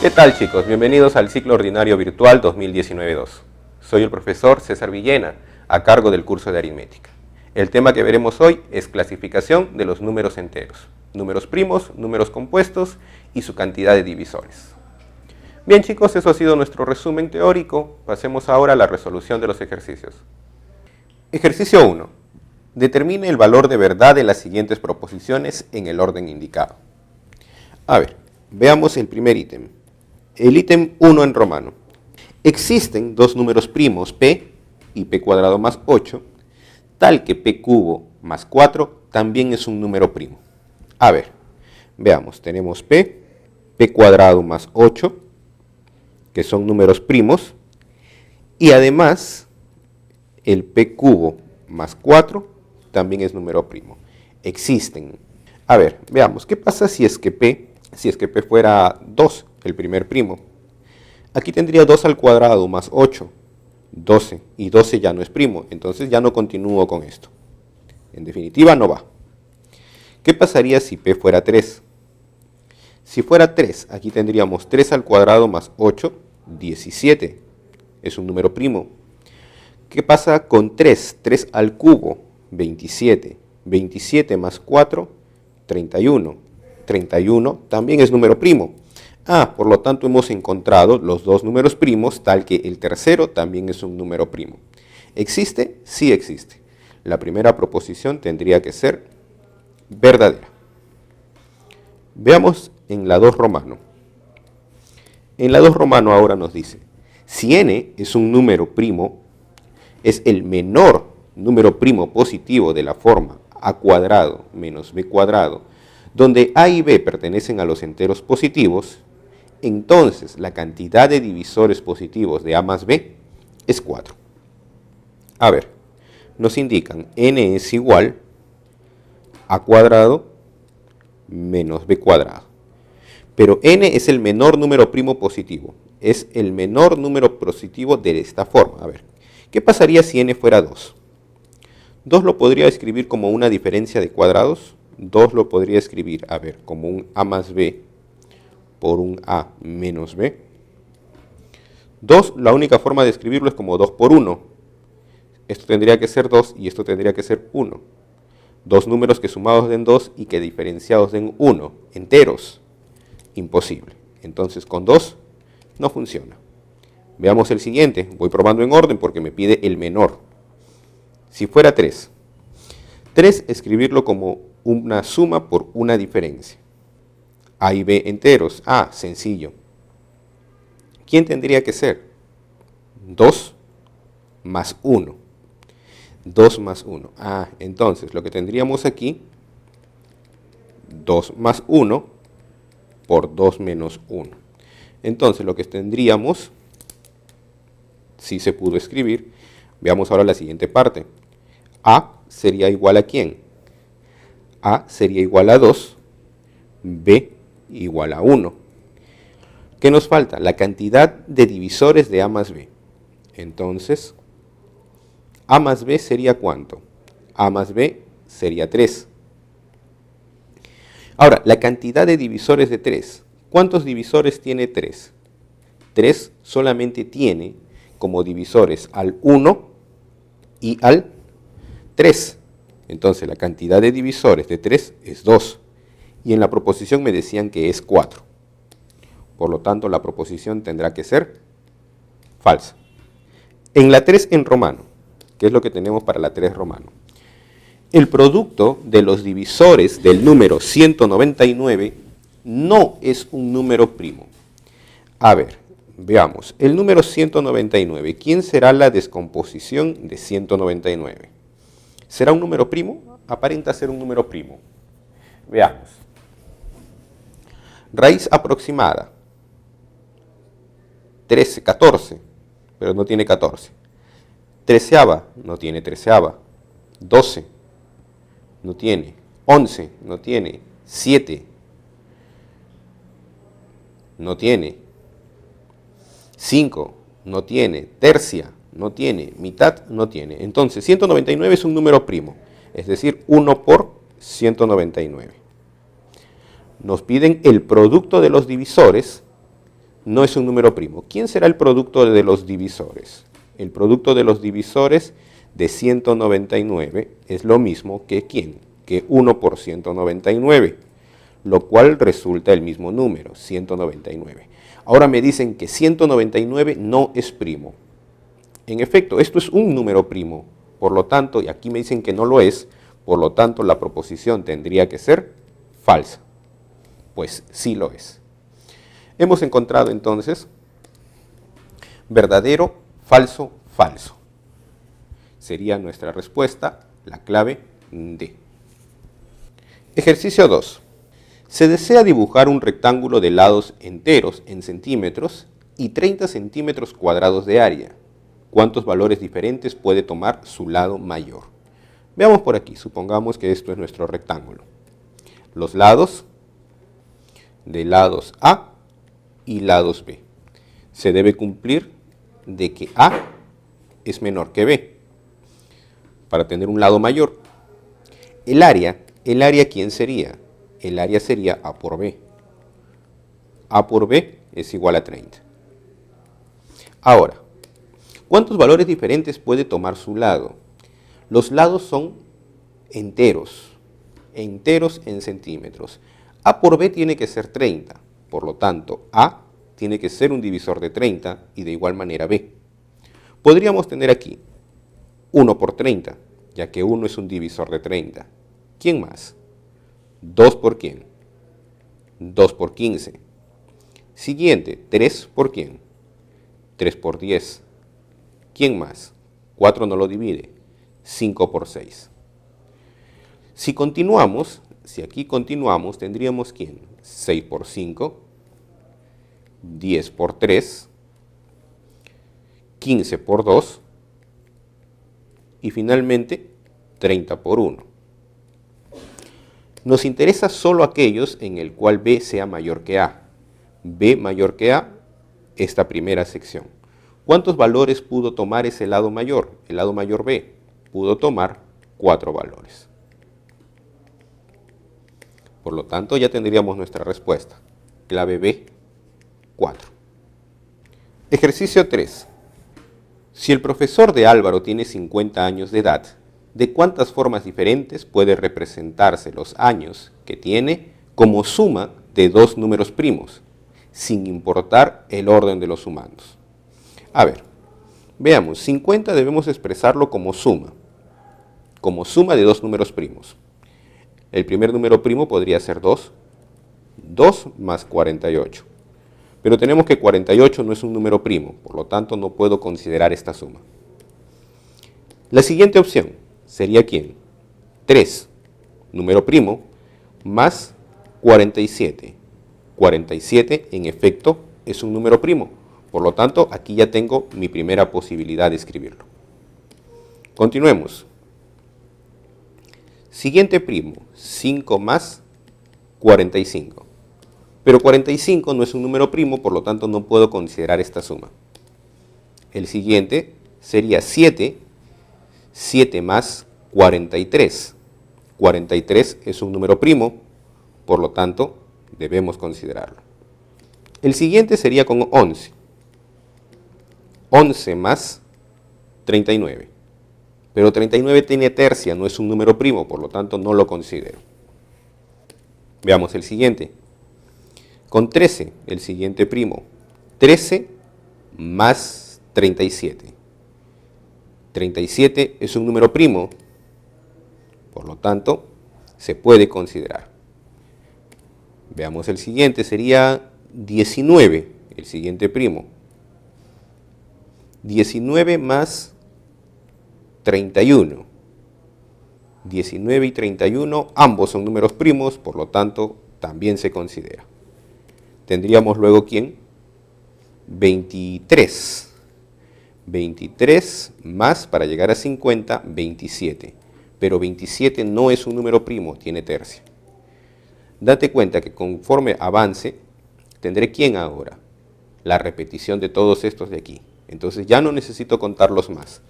¿Qué tal, chicos? Bienvenidos al ciclo ordinario virtual 2019-2. Soy el profesor César Villena, a cargo del curso de aritmética. El tema que veremos hoy es clasificación de los números enteros, números primos, números compuestos y su cantidad de divisores. Bien, chicos, eso ha sido nuestro resumen teórico. Pasemos ahora a la resolución de los ejercicios. Ejercicio 1. Determine el valor de verdad de las siguientes proposiciones en el orden indicado. A ver, veamos el primer ítem. El ítem 1 en romano. Existen dos números primos p y p cuadrado más 8, tal que p cubo más 4 también es un número primo. A ver, veamos, tenemos p cuadrado más 8, que son números primos, y además el p cubo más 4 también es número primo. Existen. A ver, veamos, ¿qué pasa si es que p fuera 2, el primer primo? Aquí tendría 2 al cuadrado más 8, 12, y 12 ya no es primo, entonces ya no continúo con esto. En definitiva, no va. ¿Qué pasaría si p fuera 3? Si fuera 3, aquí tendríamos 3 al cuadrado más 8, 17. Es un número primo. ¿Qué pasa con 3? 3 al cubo, 27. 27 más 4, 31. 31 también es número primo. Por lo tanto hemos encontrado los dos números primos, tal que el tercero también es un número primo. ¿Existe? Sí existe. La primera proposición tendría que ser verdadera. Veamos en la 2 romano. En la 2 romano ahora nos dice, si n es un número primo, es el menor número primo positivo de la forma a cuadrado menos b cuadrado, donde a y b pertenecen a los enteros positivos, entonces la cantidad de divisores positivos de a más b es 4. A ver, nos indican n es igual a cuadrado menos b cuadrado. Pero n es el menor número primo positivo, es el menor número positivo de esta forma. A ver, ¿qué pasaría si n fuera 2? 2 lo podría escribir como una diferencia de cuadrados. 2 lo podría escribir, a ver, como un a más b por un a menos b. 2, la única forma de escribirlo es como 2 por 1. Esto tendría que ser 2 y esto tendría que ser 1. Dos números que sumados den 2 y que diferenciados den 1, enteros. Imposible. Entonces con 2 no funciona. Veamos el siguiente. Voy probando en orden porque me pide el menor. Si fuera 3. 3, escribirlo como una suma por una diferencia. A y b enteros. Sencillo. ¿Quién tendría que ser? 2 más 1. 2 más 1. Entonces lo que tendríamos aquí, 2 más 1 por 2 menos 1. Entonces lo que tendríamos, si se pudo escribir, veamos ahora la siguiente parte. A sería igual a ¿quién? A sería igual a 2, B igual a 1. ¿Qué nos falta? La cantidad de divisores de A más B. Entonces, A más B sería ¿cuánto? A más B sería 3. Ahora, la cantidad de divisores de 3. ¿Cuántos divisores tiene 3? 3 solamente tiene como divisores al 1 y al 3. Entonces la cantidad de divisores de 3 es 2. Y en la proposición me decían que es 4. Por lo tanto, la proposición tendrá que ser falsa. En la 3 en romano, ¿qué es lo que tenemos para la 3 romano? El producto de los divisores del número 199 no es un número primo. A ver, veamos. El número 199, ¿quién será la descomposición de 199? ¿Será un número primo? Aparenta ser un número primo. Veamos. Raíz aproximada. 13, 14, pero no tiene 14. Treceava, no tiene treceava. 12, no tiene. 11, no tiene. 7, no tiene. 5, no tiene. Tercia, no tiene. Mitad, no tiene. Entonces, 199 es un número primo, es decir, 1 por 199. Nos piden el producto de los divisores no es un número primo. ¿Quién será el producto de los divisores? El producto de los divisores de 199 es lo mismo que ¿quién? Que 1 por 199, lo cual resulta el mismo número, 199. Ahora me dicen que 199 no es primo. En efecto, esto es un número primo, por lo tanto, y aquí me dicen que no lo es, por lo tanto la proposición tendría que ser falsa. Pues sí lo es. Hemos encontrado entonces verdadero, falso, falso. Sería nuestra respuesta la clave D. Ejercicio 2. Se desea dibujar un rectángulo de lados enteros en centímetros y 30 centímetros cuadrados de área. ¿Cuántos valores diferentes puede tomar su lado mayor? Veamos por aquí, supongamos que esto es nuestro rectángulo. Los lados de lados A y lados B. Se debe cumplir de que A es menor que B para tener un lado mayor. El área, ¿quién sería? El área sería A por B. A por B es igual a 30. Ahora, ¿cuántos valores diferentes puede tomar su lado? Los lados son enteros en centímetros. A por B tiene que ser 30, por lo tanto, A tiene que ser un divisor de 30 y de igual manera B. Podríamos tener aquí 1 por 30, ya que 1 es un divisor de 30. ¿Quién más? 2 por quién? 2 por 15. Siguiente, 3 por quién? 3 por 10. ¿Quién más? 4 no lo divide. 5 por 6. Si aquí continuamos, tendríamos ¿quién? 6 por 5, 10 por 3, 15 por 2 y finalmente 30 por 1. Nos interesa solo aquellos en el cual B sea mayor que A. B mayor que A, esta primera sección. ¿Cuántos valores pudo tomar ese lado mayor? El lado mayor B pudo tomar 4 valores. Por lo tanto, ya tendríamos nuestra respuesta. Clave B, 4. Ejercicio 3. Si el profesor de Álvaro tiene 50 años de edad, ¿de cuántas formas diferentes puede representarse los años que tiene como suma de dos números primos, sin importar el orden de los sumandos? A ver, veamos, 50 debemos expresarlo como suma de dos números primos. El primer número primo podría ser 2, 2 más 48. Pero tenemos que 48 no es un número primo, por lo tanto no puedo considerar esta suma. La siguiente opción sería ¿quién? 3, número primo, más 47. 47 en efecto es un número primo, por lo tanto aquí ya tengo mi primera posibilidad de escribirlo. Continuemos. Siguiente primo, 5 más 45. Pero 45 no es un número primo, por lo tanto no puedo considerar esta suma. El siguiente sería 7, 7 más 43. 43 es un número primo, por lo tanto debemos considerarlo. El siguiente sería con 11. 11 más 39. Pero 39 tiene tercia, no es un número primo, por lo tanto no lo considero. Veamos el siguiente. Con 13, el siguiente primo. 13 más 37. 37 es un número primo, por lo tanto se puede considerar. Veamos el siguiente, sería 19, el siguiente primo. 19 más 31. 19 y 31, ambos son números primos, por lo tanto, también se considera. Tendríamos luego, ¿quién? 23. 23 más, para llegar a 50, 27. Pero 27 no es un número primo, tiene tercia. Date cuenta que conforme avance, tendré ¿quién ahora? La repetición de todos estos de aquí. Entonces ya no necesito contarlos más.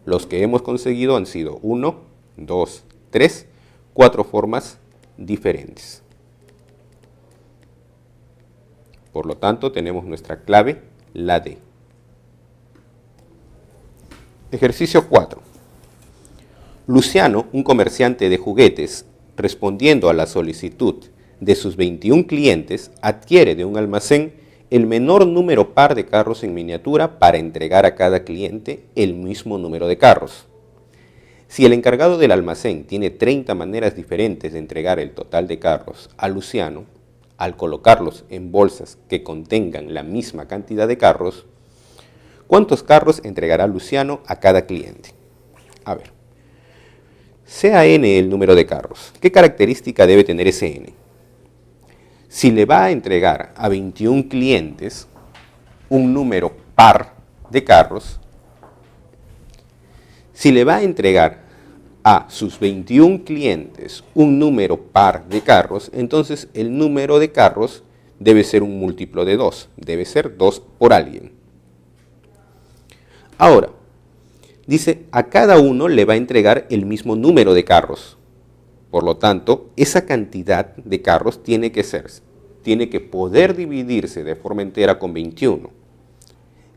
Los que hemos conseguido han sido 1, 2, 3, 4 formas diferentes. Por lo tanto, tenemos nuestra clave, la D. Ejercicio 4. Luciano, un comerciante de juguetes, respondiendo a la solicitud de sus 21 clientes, adquiere de un almacén el menor número par de carros en miniatura para entregar a cada cliente el mismo número de carros. Si el encargado del almacén tiene 30 maneras diferentes de entregar el total de carros a Luciano, al colocarlos en bolsas que contengan la misma cantidad de carros, ¿cuántos carros entregará Luciano a cada cliente? A ver, sea n el número de carros. ¿Qué característica debe tener ese n? Si le va a entregar a 21 clientes un número par de carros, si le va a entregar a sus 21 clientes un número par de carros, entonces el número de carros debe ser un múltiplo de 2, debe ser 2 por alguien. Ahora, dice, a cada uno le va a entregar el mismo número de carros. Por lo tanto, esa cantidad de carros tiene que poder dividirse de forma entera con 21.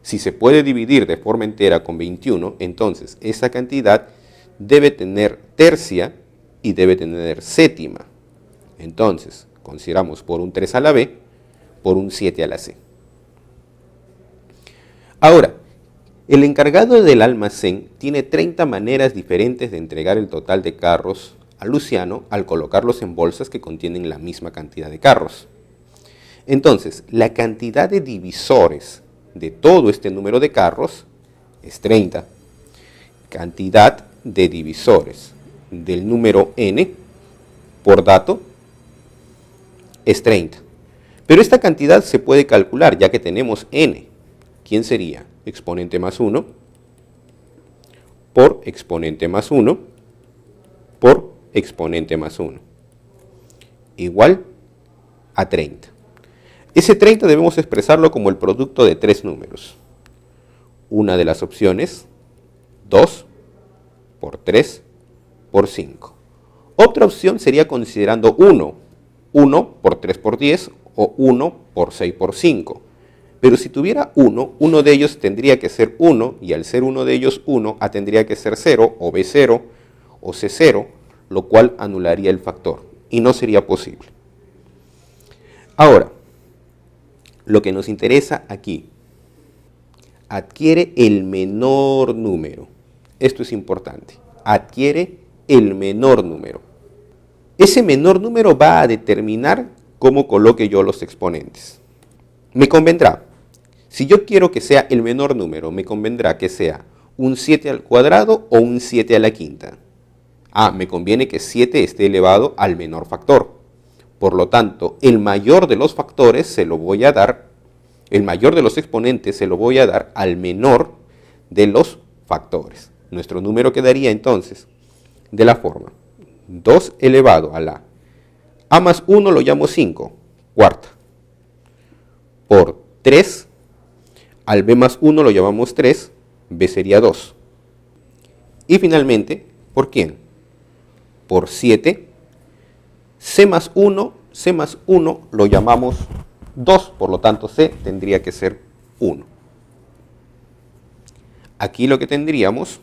Si se puede dividir de forma entera con 21, entonces esa cantidad debe tener tercia y debe tener séptima. Entonces, consideramos por un 3 a la B, por un 7 a la C. Ahora, el encargado del almacén tiene 30 maneras diferentes de entregar el total de carros a Luciano al colocarlos en bolsas que contienen la misma cantidad de carros. Entonces, la cantidad de divisores de todo este número de carros es 30. Cantidad de divisores del número n por dato es 30. Pero esta cantidad se puede calcular ya que tenemos n. ¿Quién sería? Exponente más 1 por exponente más 1 por exponente más 1 igual a 30. Ese 30 debemos expresarlo como el producto de tres números. Una de las opciones, 2 por 3 por 5. Otra opción sería considerando 1 por 3 por 10 o 1 por 6 por 5. Pero si tuviera uno de ellos tendría que ser 1, y al ser uno de ellos 1, A tendría que ser 0, o B0, o C0, lo cual anularía el factor, y no sería posible. Ahora, lo que nos interesa aquí, adquiere el menor número. Esto es importante, adquiere el menor número. Ese menor número va a determinar cómo coloque yo los exponentes. Me convendrá, si yo quiero que sea el menor número, me convendrá que sea un 7 al cuadrado o un 7 a la quinta. Me conviene que 7 esté elevado al menor factor. Por lo tanto, el mayor de los factores se lo voy a dar, el mayor de los exponentes se lo voy a dar al menor de los factores. Nuestro número quedaría entonces de la forma 2 elevado a la a más 1 lo llamo 5, cuarta, por 3, al b más 1 lo llamamos 3, b sería 2. Y finalmente, ¿por quién? Por 7, c más 1 lo llamamos 2, por lo tanto c tendría que ser 1. Aquí lo que tendríamos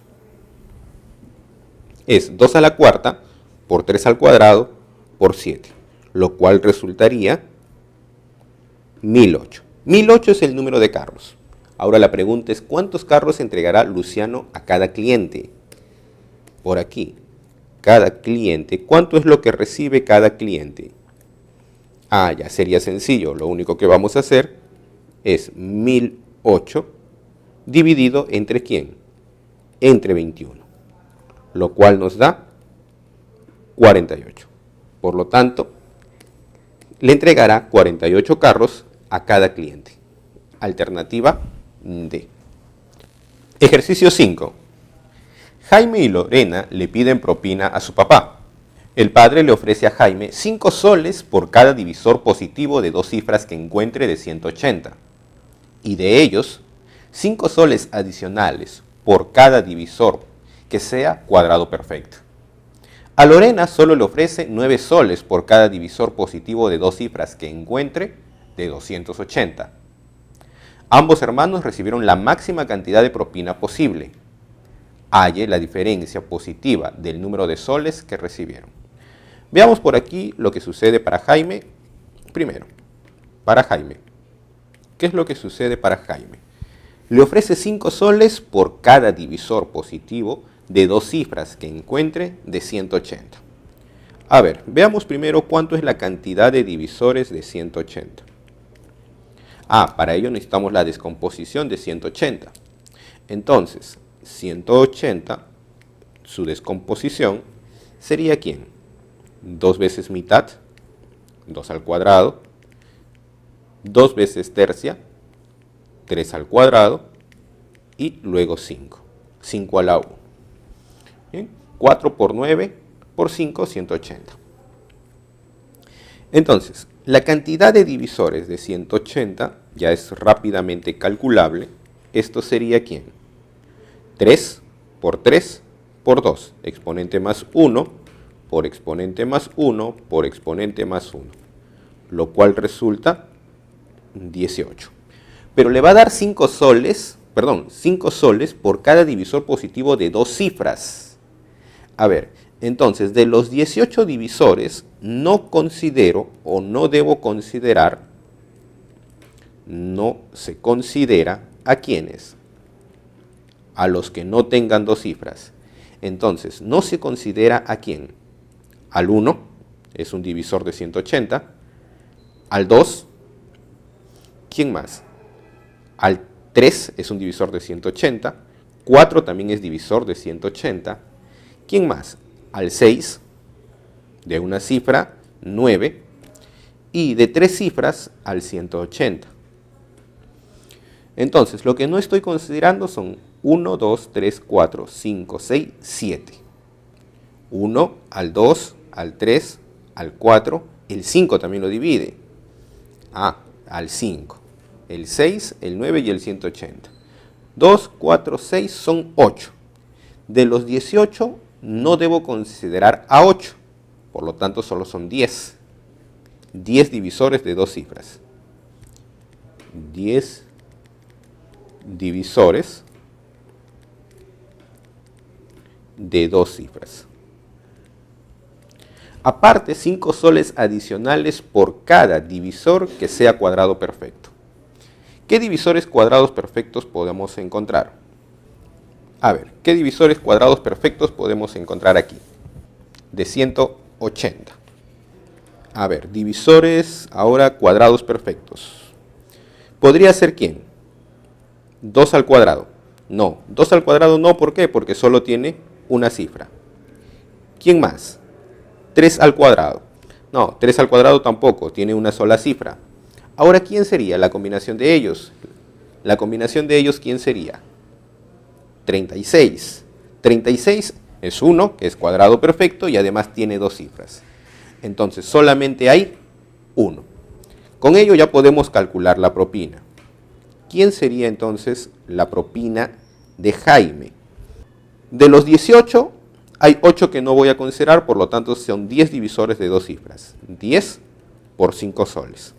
es 2 a la cuarta por 3 al cuadrado por 7, lo cual resultaría 1008. 1008 es el número de carros. Ahora la pregunta es, ¿cuántos carros entregará Luciano a cada cliente? Por aquí, cada cliente, ¿cuánto es lo que recibe cada cliente? Ya sería sencillo, lo único que vamos a hacer es 1008 dividido entre ¿quién? Entre 21, lo cual nos da 48. Por lo tanto, le entregará 48 carros a cada cliente. Alternativa D. Ejercicio 5. Jaime y Lorena le piden propina a su papá. El padre le ofrece a Jaime 5 soles por cada divisor positivo de dos cifras que encuentre de 180. Y de ellos, 5 soles adicionales por cada divisor que sea cuadrado perfecto. A Lorena solo le ofrece 9 soles por cada divisor positivo de dos cifras que encuentre de 280. Ambos hermanos recibieron la máxima cantidad de propina posible. Halle la diferencia positiva del número de soles que recibieron. Veamos por aquí lo que sucede para Jaime. Primero, para Jaime. ¿Qué es lo que sucede para Jaime? Le ofrece 5 soles por cada divisor positivo de 2 cifras que encuentre de 180. A ver, veamos primero cuánto es la cantidad de divisores de 180. Para ello necesitamos la descomposición de 180. Entonces, 180, su descomposición sería ¿quién? 2 veces mitad, 2 al cuadrado, 2 veces tercia, 3 al cuadrado y luego 5. 5 a la 1. ¿Bien? 4 por 9 por 5, 180. Entonces, la cantidad de divisores de 180 ya es rápidamente calculable. Esto sería ¿quién? 3 por 3 por 2, exponente más 1 por exponente más 1 por exponente más 1, lo cual resulta 18. Pero le va a dar 5 soles por cada divisor positivo de 2 cifras. A ver, entonces de los 18 divisores no considero o no debo considerar, no se considera a quiénes, a los que no tengan 2 cifras. Entonces, no se considera a quién, al 1, es un divisor de 180, al 2, ¿quién más? Al 3 es un divisor de 180, 4 también es divisor de 180, ¿quién más? Al 6, de una cifra, 9, y de 3 cifras al 180. Entonces, lo que no estoy considerando son 1, 2, 3, 4, 5, 6, 7. 1 al 2, al 3, al 4, el 5 también lo divide. Al 5. El 6, el 9 y el 180. 2, 4, 6 son 8. De los 18 no debo considerar a 8. Por lo tanto, solo son 10. 10 divisores de 2 cifras. 10 divisores de 2 cifras. Aparte, 5 soles adicionales por cada divisor que sea cuadrado perfecto. ¿Qué divisores cuadrados perfectos podemos encontrar? A ver, ¿qué divisores cuadrados perfectos podemos encontrar aquí? De 180. A ver, divisores ahora cuadrados perfectos. ¿Podría ser quién? 2 al cuadrado. No, 2 al cuadrado no, ¿por qué? Porque solo tiene una cifra. ¿Quién más? 3 al cuadrado. No, 3 al cuadrado tampoco, tiene una sola cifra. Ahora, ¿quién sería la combinación de ellos? La combinación de ellos, ¿quién sería? 36. 36 es 1, que es cuadrado perfecto, y además tiene 2 cifras. Entonces, solamente hay 1. Con ello ya podemos calcular la propina. ¿Quién sería entonces la propina de Jaime? De los 18, hay 8 que no voy a considerar, por lo tanto son 10 divisores de 2 cifras. 10 por 5 soles.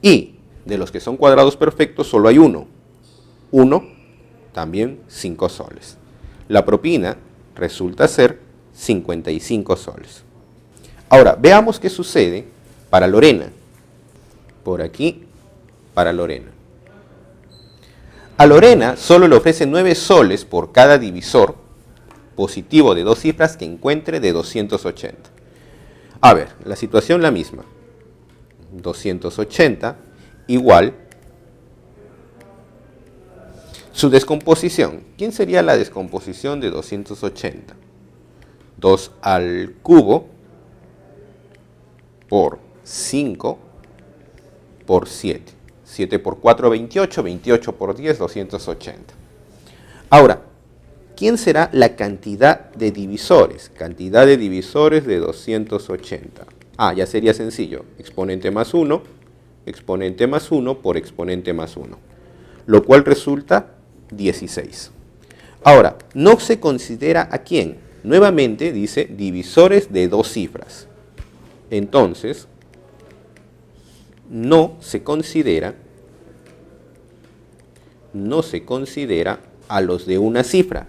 Y de los que son cuadrados perfectos solo hay 1. 1, también 5 soles. La propina resulta ser 55 soles. Ahora, veamos qué sucede para Lorena. Por aquí, para Lorena. A Lorena solo le ofrece 9 soles por cada divisor positivo de 2 cifras que encuentre de 280. A ver, la situación la misma. 280 igual su descomposición. ¿Quién sería la descomposición de 280? 2 al cubo por 5 por 7. 7 por 4, 28. 28 por 10, 280. Ahora, ¿quién será la cantidad de divisores? Cantidad de divisores de 280. Ya sería sencillo. Exponente más 1 por exponente más 1. Lo cual resulta 16. Ahora, no se considera a quién. Nuevamente dice divisores de 2 cifras. Entonces, no se considera a los de una cifra.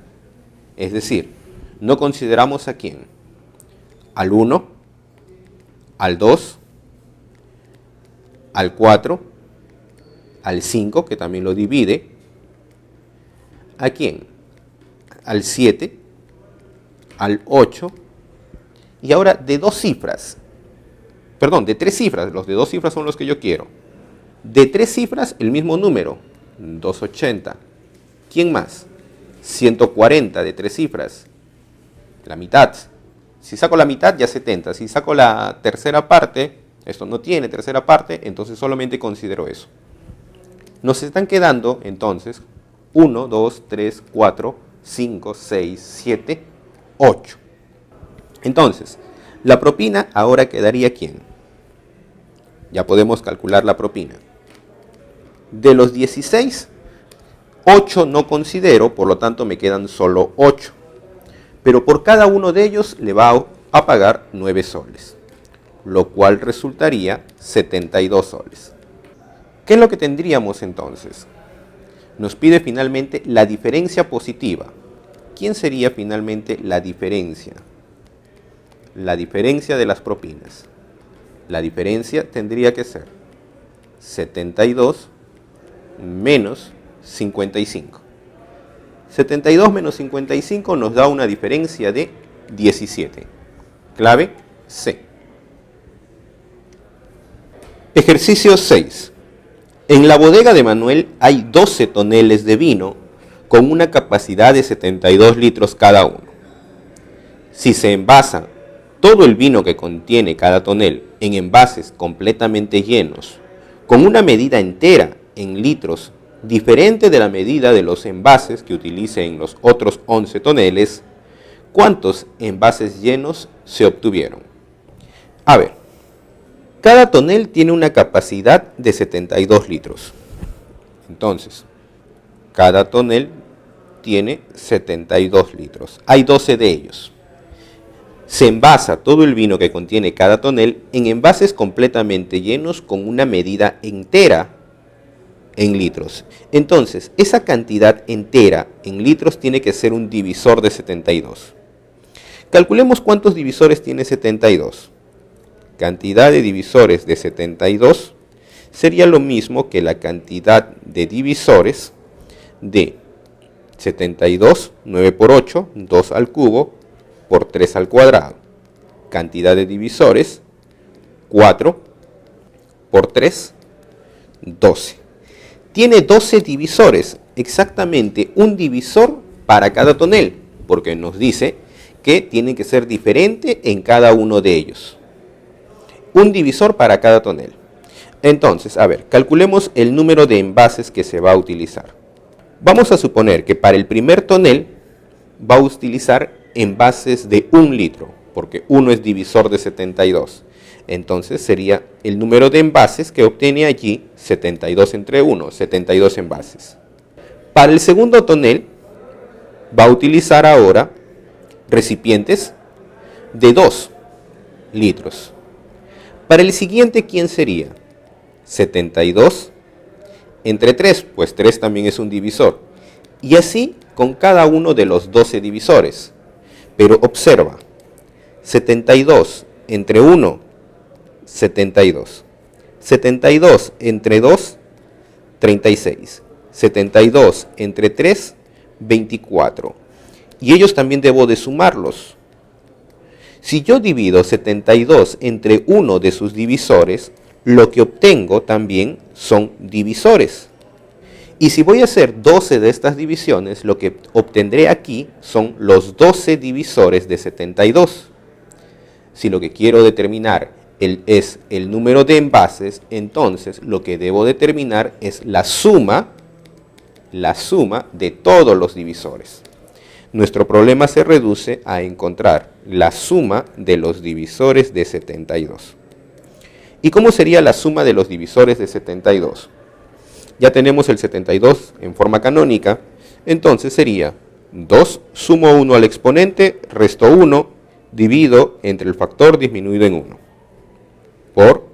Es decir, no consideramos a quién. Al 1, al 2, al 4, al 5, que también lo divide. ¿A quién? Al 7, al 8, y ahora de dos cifras, perdón, de tres cifras, los de dos cifras son los que yo quiero. De tres cifras, el mismo número, 280. ¿Quién más? 140 de tres cifras, la mitad. Si saco la mitad, ya 70. Si saco la tercera parte, esto no tiene tercera parte, entonces solamente considero eso. Nos están quedando, entonces, 1, 2, 3, 4, 5, 6, 7, 8. Entonces, la propina ahora quedaría ¿quién? Ya podemos calcular la propina. De los 16, 8 no considero, por lo tanto me quedan solo 8. Pero por cada uno de ellos le va a pagar 9 soles, lo cual resultaría 72 soles. ¿Qué es lo que tendríamos entonces? Nos pide finalmente la diferencia positiva. ¿Quién sería finalmente la diferencia? La diferencia de las propinas. La diferencia tendría que ser 72 menos 55. 72 menos 55 nos da una diferencia de 17. Clave C. Ejercicio 6. En la bodega de Manuel hay 12 toneles de vino con una capacidad de 72 litros cada uno. Si se envasa todo el vino que contiene cada tonel en envases completamente llenos, con una medida entera en litros diferente de la medida de los envases que utilice en los otros 11 toneles, ¿cuántos envases llenos se obtuvieron? A ver, cada tonel tiene una capacidad de 72 litros. Entonces, cada tonel tiene 72 litros. Hay 12 de ellos. Se envasa todo el vino que contiene cada tonel en envases completamente llenos con una medida entera en litros. Entonces, esa cantidad entera en litros tiene que ser un divisor de 72. Calculemos cuántos divisores tiene 72. Cantidad de divisores de 72 sería lo mismo que la cantidad de divisores de 72, 9 por 8, 2 al cubo, por 3 al cuadrado. Cantidad de divisores, 4 por 3, 12. Tiene 12 divisores, exactamente un divisor para cada tonel, porque nos dice que tiene que ser diferente en cada uno de ellos. Un divisor para cada tonel. Entonces, a ver, calculemos el número de envases que se va a utilizar. Vamos a suponer que para el primer tonel va a utilizar envases de 1 litro, porque 1 es divisor de 72. Entonces sería el número de envases que obtiene allí 72 entre 1, 72 envases. Para el segundo tonel va a utilizar ahora recipientes de 2 litros. Para el siguiente, ¿quién sería? 72 entre 3, pues 3 también es un divisor. Y así con cada uno de los 12 divisores. Pero observa, 72 entre 1, 72. 72 entre 2, 36. 72 entre 3, 24. Y ellos también debo de sumarlos. Si yo divido 72 entre uno de sus divisores, lo que obtengo también son divisores. Y si voy a hacer 12 de estas divisiones, lo que obtendré aquí son los 12 divisores de 72. Si lo que quiero determinar es el número de envases, entonces lo que debo determinar es la suma de todos los divisores. Nuestro problema se reduce a encontrar la suma de los divisores de 72. ¿Y cómo sería la suma de los divisores de 72? Ya tenemos el 72 en forma canónica, entonces sería 2 sumo 1 al exponente, resto 1, divido entre el factor disminuido en 1, por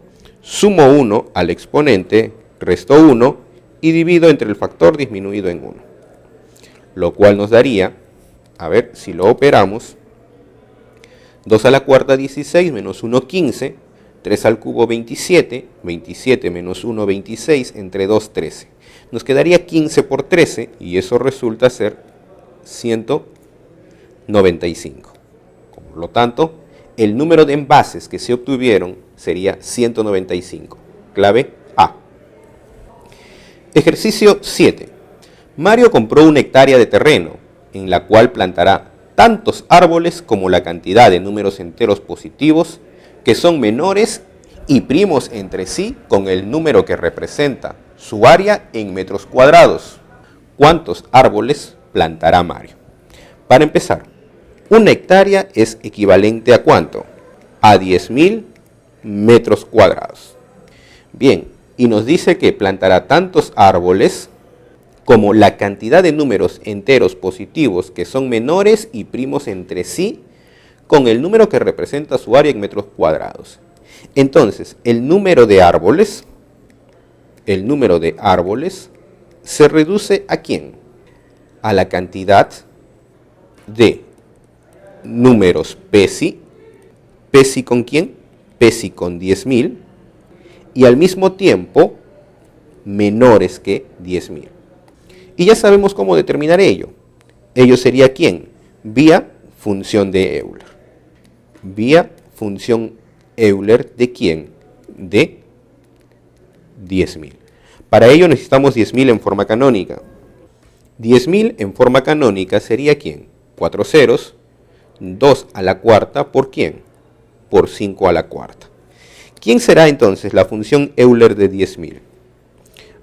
Sumo 1 al exponente, resto 1 y divido entre el factor disminuido en 1. Lo cual nos daría, a ver si lo operamos, 2 a la cuarta 16 menos 1 15, 3 al cubo 27, 27 menos 1 26, entre 2 13. Nos quedaría 15 por 13 y eso resulta ser 195. Por lo tanto, el número de envases que se obtuvieron sería 195. Clave A. Ejercicio 7. Mario compró una hectárea de terreno, en la cual plantará tantos árboles como la cantidad de números enteros positivos que son menores y primos entre sí con el número que representa su área en metros cuadrados. ¿Cuántos árboles plantará Mario? Para empezar, una hectárea es equivalente a ¿cuánto? A 10.000 metros cuadrados. Bien, y nos dice que plantará tantos árboles como la cantidad de números enteros positivos que son menores y primos entre sí con el número que representa su área en metros cuadrados. Entonces, el número de árboles se reduce ¿a quién? A la cantidad de números PESI. ¿PESI con quién? PESI con 10.000 y al mismo tiempo menores que 10.000. Y ya sabemos cómo determinar ello. Ello sería ¿quién? Vía función de Euler. Vía función Euler ¿de quién? De 10.000. Para ello necesitamos 10.000 en forma canónica. 10.000 en forma canónica sería ¿quién? 4 ceros, 2 a la cuarta, ¿por quién? Por 5 a la cuarta. ¿Quién será entonces la función Euler de 10.000?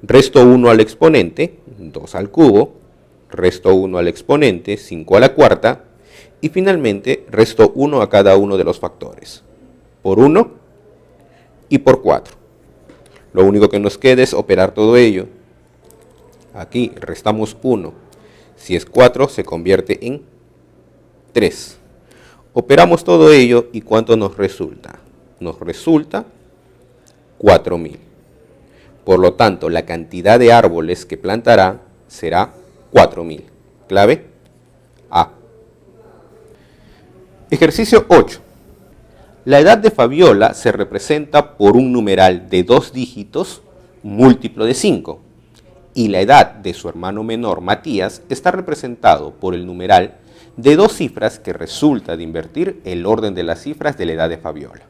Resto 1 al exponente, 2 al cubo, resto 1 al exponente, 5 a la cuarta, y finalmente resto 1 a cada uno de los factores, por 1 y por 4. Lo único que nos queda es operar todo ello. Aquí restamos 1, si es 4 se convierte en 3. Operamos todo ello y ¿cuánto nos resulta? Nos resulta 4.000. Por lo tanto, la cantidad de árboles que plantará será 4.000. Clave A. Ejercicio 8. La edad de Fabiola se representa por un numeral de 2 dígitos múltiplo de 5. Y la edad de su hermano menor, Matías, está representado por el numeral de 2 cifras que resulta de invertir el orden de las cifras de la edad de Fabiola.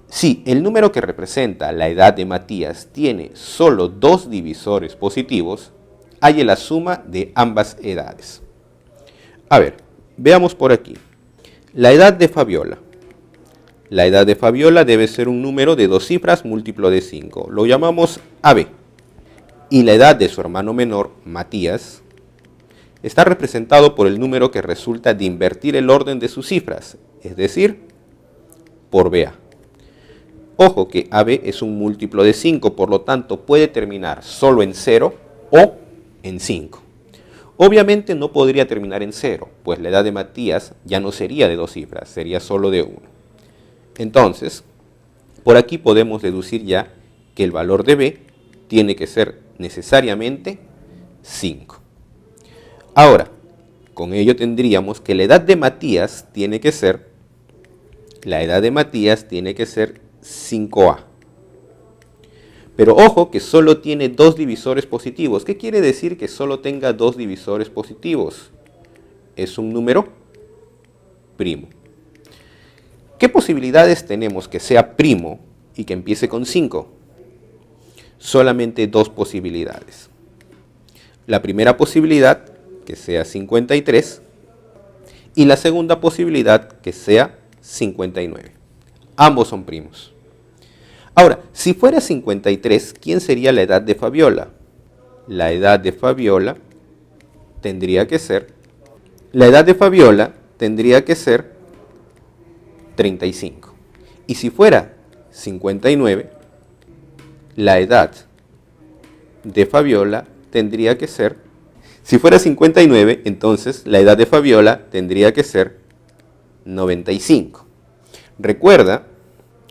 Si el número que representa la edad de Matías tiene solo 2 divisores positivos, halle la suma de ambas edades. A ver, veamos por aquí. La edad de Fabiola. La edad de Fabiola debe ser un número de 2 cifras múltiplo de 5. Lo llamamos AB. Y la edad de su hermano menor, Matías, está representado por el número que resulta de invertir el orden de sus cifras, es decir, por BA. Ojo que AB es un múltiplo de 5, por lo tanto puede terminar solo en 0 o en 5. Obviamente no podría terminar en 0, pues la edad de Matías ya no sería de 2 cifras, sería solo de 1. Entonces, por aquí podemos deducir ya que el valor de B tiene que ser necesariamente 5. Ahora, con ello tendríamos que la edad de Matías tiene que ser 5A. Pero ojo que solo tiene 2 divisores positivos. ¿Qué quiere decir que solo tenga 2 divisores positivos? Es un número primo. ¿Qué posibilidades tenemos que sea primo y que empiece con 5? Solamente 2 posibilidades. La primera posibilidad, que sea 53, y la segunda posibilidad, que sea 59. Ambos son primos. Ahora, si fuera 53, ¿quién sería la edad de Fabiola? La edad de Fabiola tendría que ser 35. Y si fuera 59, la edad de Fabiola tendría que ser, entonces la edad de Fabiola tendría que ser 95. Recuerda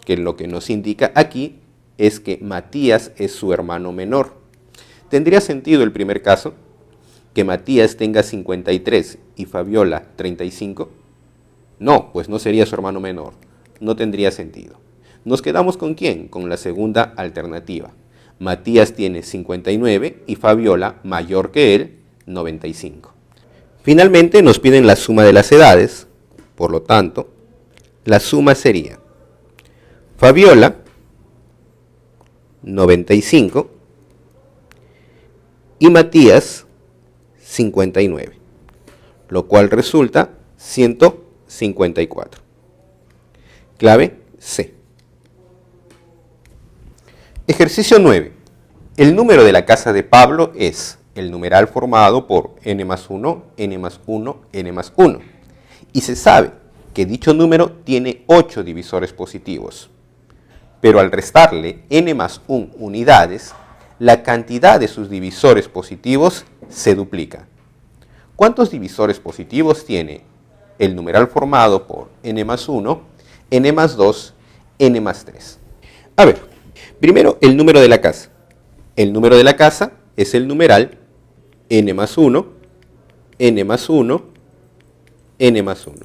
que lo que nos indica aquí es que Matías es su hermano menor. ¿Tendría sentido el primer caso? ¿Que Matías tenga 53 y Fabiola 35? No, pues no sería su hermano menor. No tendría sentido. ¿Nos quedamos con quién? Con la segunda alternativa. Matías tiene 59 y Fabiola, mayor que él, 95. Finalmente nos piden la suma de las edades. Por lo tanto, la suma sería Fabiola, 95, y Matías, 59, lo cual resulta 154. Clave C. Ejercicio 9. El número de la casa de Pablo es el numeral formado por n más 1, n más 1, n más 1. Y se sabe que dicho número tiene 8 divisores positivos. Pero al restarle n más 1 unidades, la cantidad de sus divisores positivos se duplica. ¿Cuántos divisores positivos tiene el numeral formado por n más 1, n más 2, n más 3? A ver, primero el número de la casa. El número de la casa es el numeral n más 1, n más 1, n más 1.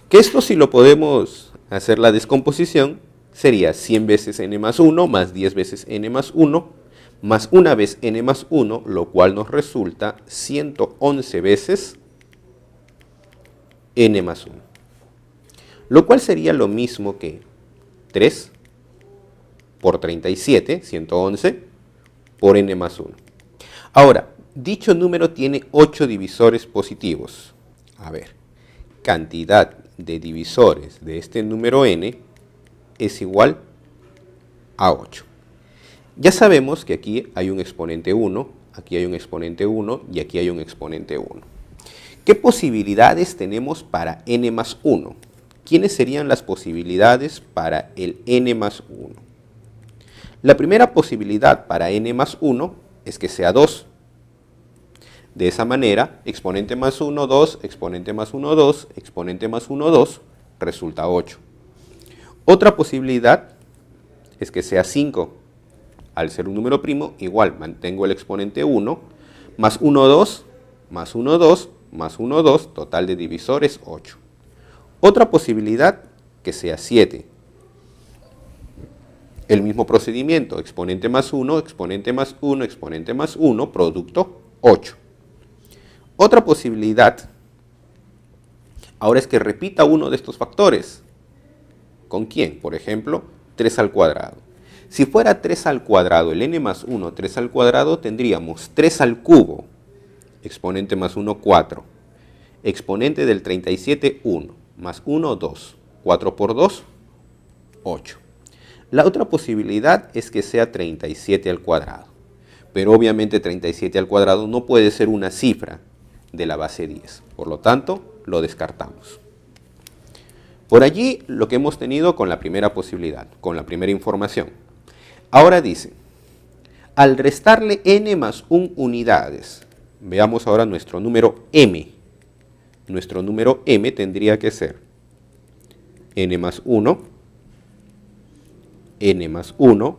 Que esto, si lo podemos hacer la descomposición, sería 100 veces n más 1 más 10 veces n más 1 más una vez n más 1, lo cual nos resulta 111 veces n más 1. Lo cual sería lo mismo que 3 por 37, 111, por n más 1. Ahora, dicho número tiene 8 divisores positivos. A ver, cantidad de divisores de este número n es igual a 8. Ya sabemos que aquí hay un exponente 1, aquí hay un exponente 1 y aquí hay un exponente 1. ¿Qué posibilidades tenemos para n más 1? ¿Quiénes serían las posibilidades para el n más 1? La primera posibilidad para n más 1 es que sea 2. De esa manera, exponente más 1, 2, exponente más 1, 2, exponente más 1, 2, resulta 8. Otra posibilidad es que sea 5. Al ser un número primo, igual mantengo el exponente 1, más 1, 2, más 1, 2, más 1, 2, total de divisores 8. Otra posibilidad que sea 7. El mismo procedimiento, exponente más 1, exponente más 1, exponente más 1, producto 8. Otra posibilidad, ahora es que repita uno de estos factores. ¿Con quién? Por ejemplo, 3 al cuadrado. Si fuera 3 al cuadrado, el n más 1, 3 al cuadrado, tendríamos 3 al cubo, exponente más 1, 4. Exponente del 37, 1, más 1, 2. 4 por 2, 8. La otra posibilidad es que sea 37 al cuadrado. Pero obviamente 37 al cuadrado no puede ser una cifra de la base 10. Por lo tanto, lo descartamos. Por allí lo que hemos tenido con la primera posibilidad, con la primera información. Ahora dice, al restarle n más 1 unidades, veamos ahora nuestro número m. Nuestro número m tendría que ser n más 1, n más 1,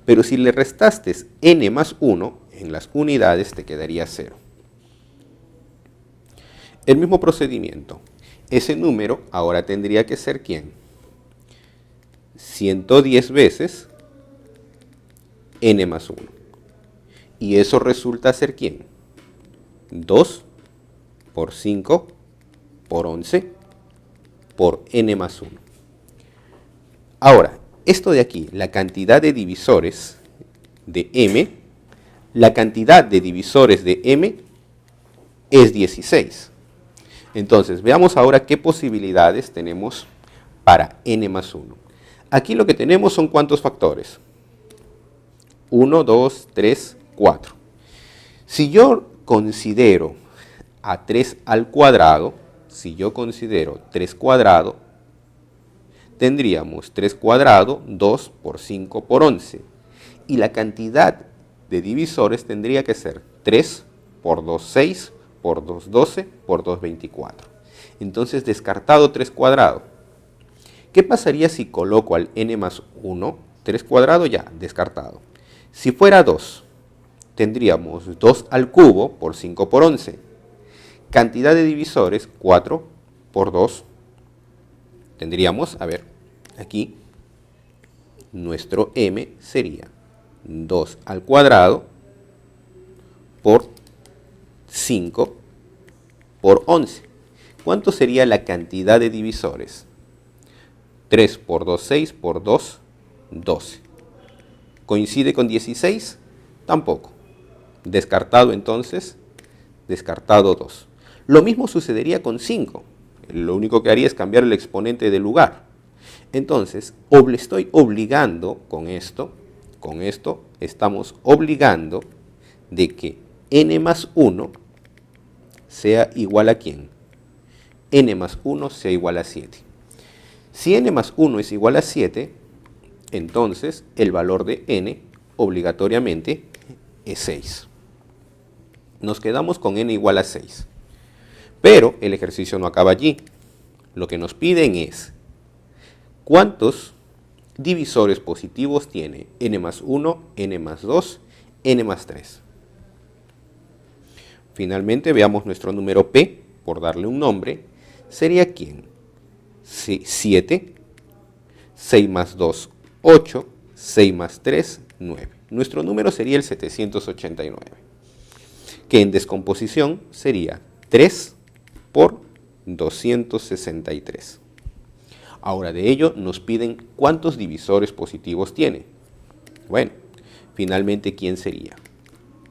pero si le restaste n más 1, en las unidades te quedaría 0. El mismo procedimiento. Ese número ahora tendría que ser ¿quién? 110 veces n más 1. Y eso resulta ser ¿quién? 2 por 5 por 11 por n más 1. Ahora, esto de aquí, la cantidad de divisores de m, la cantidad de divisores de m es 16. Entonces, veamos ahora qué posibilidades tenemos para n más 1. Aquí lo que tenemos son ¿cuántos factores? 1, 2, 3, 4. Si yo considero a 3 al cuadrado, si yo considero 3 cuadrado, tendríamos 3 cuadrado, 2 por 5 por 11. Y la cantidad de divisores tendría que ser 3 por 2, 6, por 2, 12, por 2, 24. Entonces, descartado 3 cuadrado. ¿Qué pasaría si coloco al n más 1, 3 cuadrado ya, descartado? Si fuera 2, tendríamos 2 al cubo por 5 por 11. Cantidad de divisores, 4 por 2. Tendríamos, a ver, aquí, nuestro m sería 2 al cuadrado por 5 por 11. ¿Cuánto sería la cantidad de divisores? 3 por 2, 6 por 2, 12. ¿Coincide con 16? Tampoco. Descartado entonces, descartado 2. Lo mismo sucedería con 5. Lo único que haría es cambiar el exponente de lugar. Entonces, estoy obligando con esto estamos obligando de que n más 1 sea igual a ¿quién? N más 1 sea igual a 7. Si n más 1 es igual a 7, entonces el valor de n obligatoriamente es 6. Nos quedamos con n igual a 6. Pero el ejercicio no acaba allí. Lo que nos piden es ¿cuántos divisores positivos tiene n más 1, n más 2, n más 3? Finalmente veamos nuestro número p, por darle un nombre, sería ¿quién? 7, 6 más 2, 8, 6 más 3, 9. Nuestro número sería el 789, que en descomposición sería 3 por 263. Ahora de ello nos piden cuántos divisores positivos tiene. Bueno, finalmente ¿quién sería?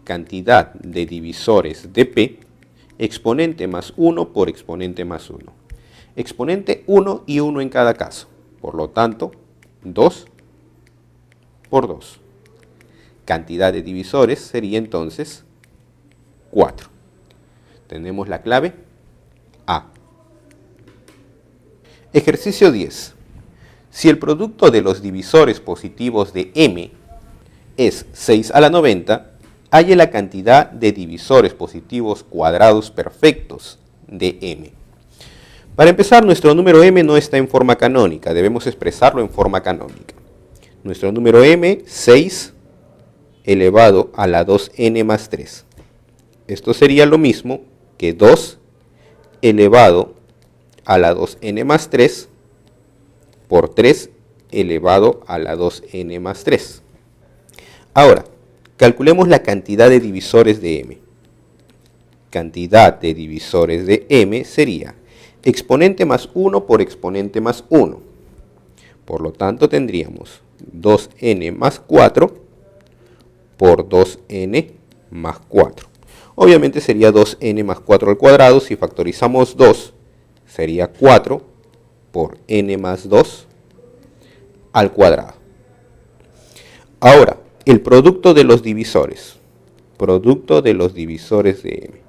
Cantidad de divisores de p, exponente más 1 por exponente más 1. Exponente 1 y 1 en cada caso. Por lo tanto, 2 por 2. Cantidad de divisores sería entonces 4. Tenemos la clave A. Ejercicio 10. Si el producto de los divisores positivos de m es 6 a la 90, halle la cantidad de divisores positivos cuadrados perfectos de m. Para empezar, nuestro número m no está en forma canónica, debemos expresarlo en forma canónica. Nuestro número m, 6 elevado a la 2n más 3. Esto sería lo mismo que 2 elevado a la 2n más 3 por 3 elevado a la 2n más 3. Ahora, calculemos la cantidad de divisores de m. Cantidad de divisores de m sería exponente más 1 por exponente más 1. Por lo tanto, tendríamos 2n más 4 por 2n más 4. Obviamente sería 2n más 4 al cuadrado. Si factorizamos 2, sería 4 por n más 2 al cuadrado. Ahora, el producto de los divisores. Producto de los divisores de m.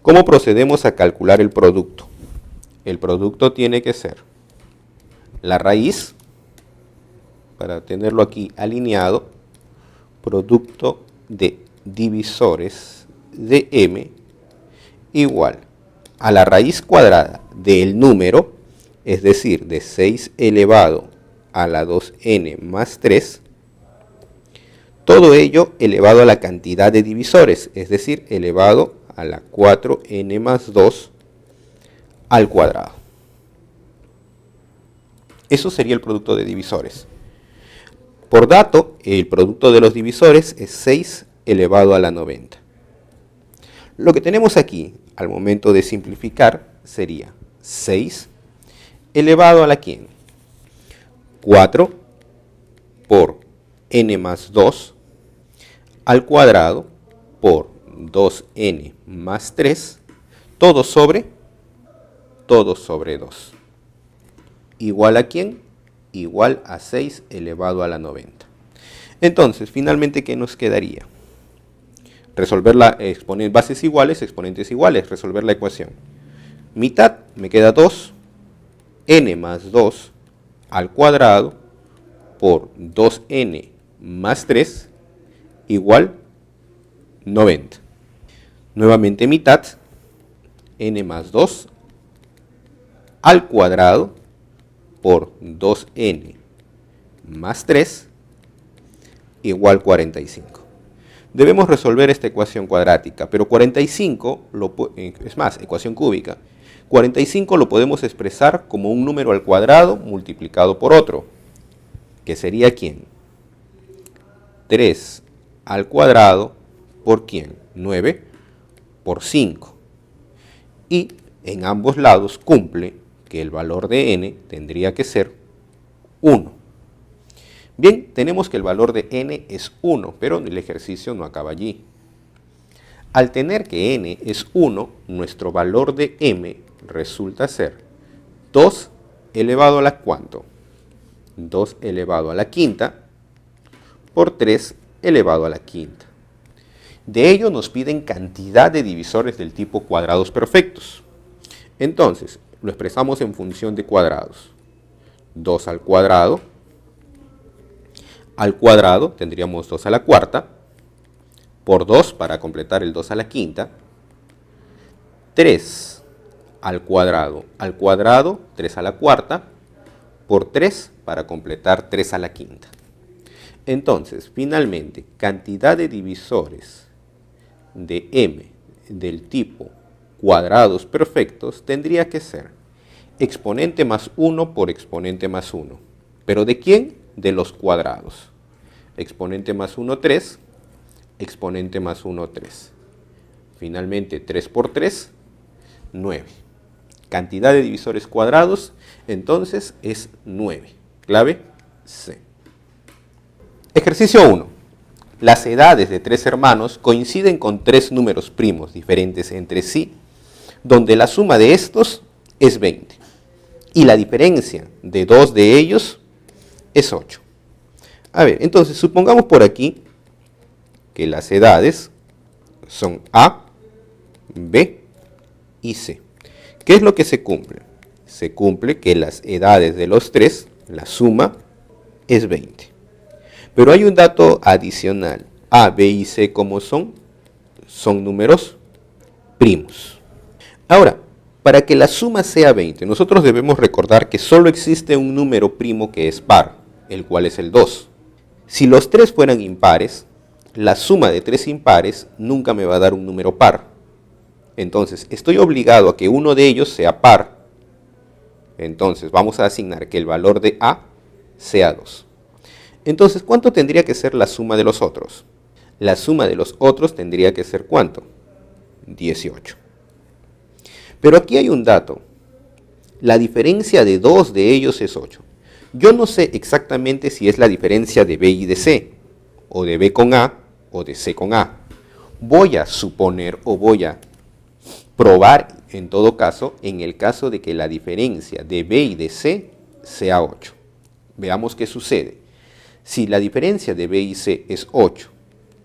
¿Cómo procedemos a calcular el producto? El producto tiene que ser la raíz, para tenerlo aquí alineado, producto de divisores de m igual a la raíz cuadrada del número, es decir, de 6 elevado a la 2n más 3, todo ello elevado a la cantidad de divisores, es decir, elevado a la 4n más 2 al cuadrado. Eso sería el producto de divisores. Por dato, el producto de los divisores es 6 elevado a la 90. Lo que tenemos aquí, al momento de simplificar, sería 6 elevado a la ¿quién? 4 por n más 2 al cuadrado por 2n más 3, todo sobre 2. ¿Igual a quién? Igual a 6 elevado a la 90. Entonces, finalmente, ¿qué nos quedaría? Resolver bases iguales, exponentes iguales, resolver la ecuación. Mitad, me queda 2, n más 2 al cuadrado por 2n más 3 igual 90. Nuevamente mitad, n más 2 al cuadrado por 2n más 3 igual 45. Debemos resolver esta ecuación cuadrática, pero 45, ecuación cúbica, 45 lo podemos expresar como un número al cuadrado multiplicado por otro, que sería ¿quién? 3 al cuadrado por ¿quién? 9 por 5. Y en ambos lados cumple que el valor de n tendría que ser 1. Bien, tenemos que el valor de n es 1, pero el ejercicio no acaba allí. Al tener que n es 1, nuestro valor de m resulta ser 2 elevado a la ¿cuánto? 2 elevado a la quinta por 3 elevado a la quinta. De ello nos piden cantidad de divisores del tipo cuadrados perfectos. Entonces, lo expresamos en función de cuadrados. 2 al cuadrado tendríamos 2 a la cuarta, por 2 para completar el 2 a la quinta, 3 al cuadrado, 3 a la cuarta, por 3 para completar 3 a la quinta. Entonces, finalmente, cantidad de divisores de m del tipo cuadrados perfectos tendría que ser exponente más 1 por exponente más 1. ¿Pero de quién? De los cuadrados. Exponente más 1, 3. Exponente más 1, 3. Finalmente, 3 por 3, 9. Cantidad de divisores cuadrados, entonces, es 9. Clave C. Ejercicio 1. Las edades de 3 hermanos coinciden con 3 números primos diferentes entre sí, donde la suma de estos es 20. Y la diferencia de 2 de ellos es 8. A ver, entonces, supongamos por aquí que las edades son A, B y C. ¿Qué es lo que se cumple? Se cumple que las edades de los 3, la suma es 20. Pero hay un dato adicional. A, B y C, ¿cómo son? Son números primos. Ahora, para que la suma sea 20, nosotros debemos recordar que solo existe un número primo que es par, el cual es el 2. Si los 3 fueran impares, la suma de 3 impares nunca me va a dar un número par. Entonces, estoy obligado a que uno de ellos sea par. Entonces, vamos a asignar que el valor de A sea 2. Entonces, ¿cuánto tendría que ser la suma de los otros? La suma de los otros tendría que ser ¿cuánto? 18. Pero aquí hay un dato. La diferencia de 2 de ellos es 8. Yo no sé exactamente si es la diferencia de B y de C, o de B con A, o de C con A. Voy a suponer o voy a probar, en todo caso, en el caso de que la diferencia de B y de C sea 8. Veamos qué sucede. Si la diferencia de B y C es 8